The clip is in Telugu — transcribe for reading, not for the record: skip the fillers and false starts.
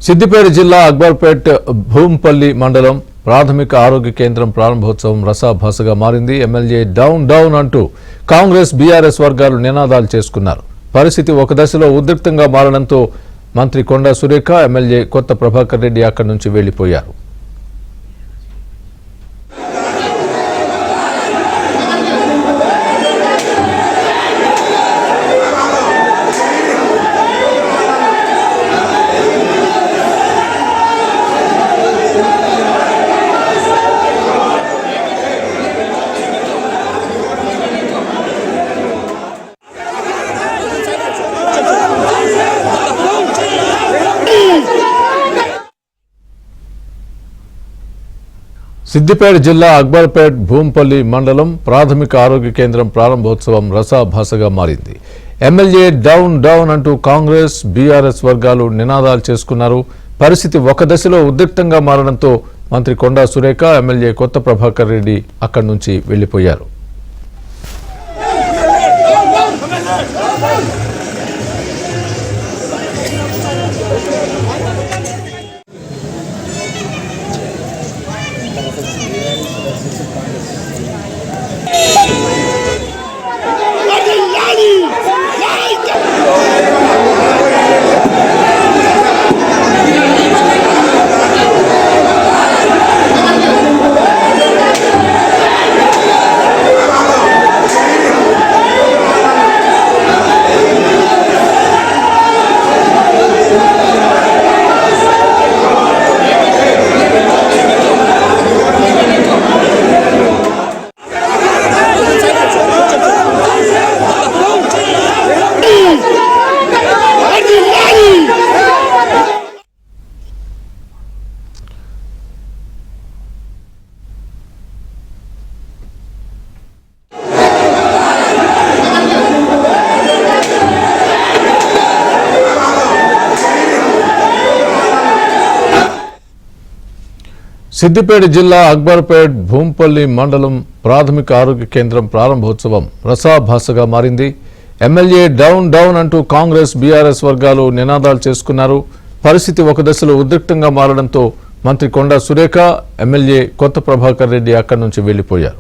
సిద్దిపేట జిల్లా అక్బర్పేట్ భూంపల్లి మండలం ప్రాథమిక ఆరోగ్య కేంద్రం ప్రారంభోత్సవం రసాభాసగా మారింది. ఎమ్మెల్యే డౌన్ డౌన్ అంటూ కాంగ్రెస్ బీఆర్ఎస్ వర్గాలు నినాదాలు చేసుకున్నారు. పరిస్థితి ఒక దశలో ఉద్రిక్తంగా మారడంతో మంత్రి కొండా సురేఖ, ఎమ్మెల్యే కొత్త ప్రభాకర్ రెడ్డి అక్కడి నుంచి వెళ్లిపోయారు. సిద్దిపేట జిల్లా అక్బర్పేట్ భూంపల్లి మండలం ప్రాథమిక ఆరోగ్య కేంద్రం ప్రారంభోత్సవం రసాభాసగా మారింది. ఎమ్మెల్యే డౌన్ డౌన్ అంటూ కాంగ్రెస్ బీఆర్ఎస్ వర్గాలు నినాదాలు చేసుకున్నారు. పరిస్థితి ఒక దశలో ఉద్రిక్తంగా మారడంతో మంత్రి కొండా సురేఖ, ఎమ్మెల్యే కొత్త ప్రభాకర్ రెడ్డి అక్కడి నుంచి వెళ్లిపోయారు. సిద్దిపేట జిల్లా అక్బర్పేట్ భూంపల్లి మండలం ప్రాథమిక ఆరోగ్య కేంద్రం ప్రారంభోత్సవం రసాభాసగా మారింది. ఎమ్మెల్యే డౌన్ డౌన్ అంటూ కాంగ్రెస్ బీఆర్ఎస్ వర్గాలు నినాదాలు చేసుకున్నారు. పరిస్థితి ఒక దశలో ఉద్రిక్తంగా మారడంతో మంత్రి కొండా సురేఖ, ఎమ్మెల్యే కొత్త ప్రభాకర్ రెడ్డి అక్కడి నుంచి వెళ్లిపోయారు.